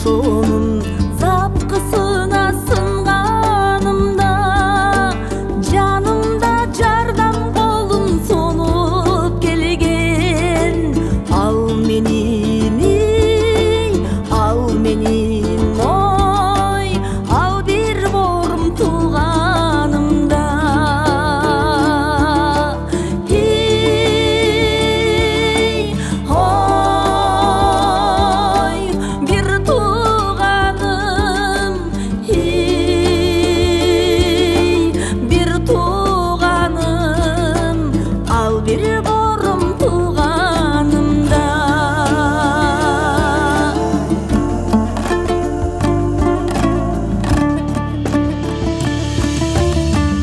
Жашоонун запкысына сынганымда, жанымда жардам колун сонуп келген. Ал менин ой, ал бир борум тууганымда. Bir borum tuğanımda.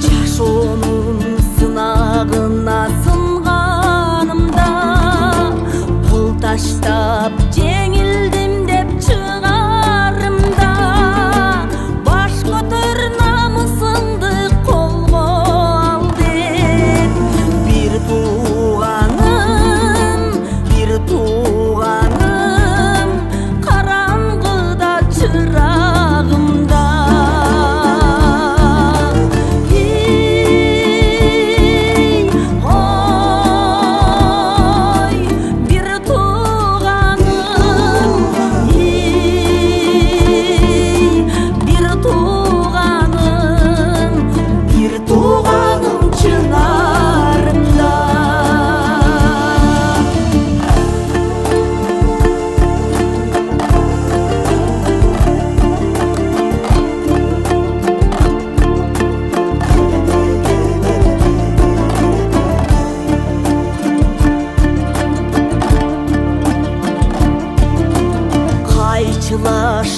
Жашоонун сынагына сынганымда, кол таштап жеңилдим деп чыгарымда, баш көтөр намысыңды колго ал деп. Bir tuğanım karangıda çırağımda. Oy, bir tuğanım, bir tuğanım çınarımda. Кайчылаш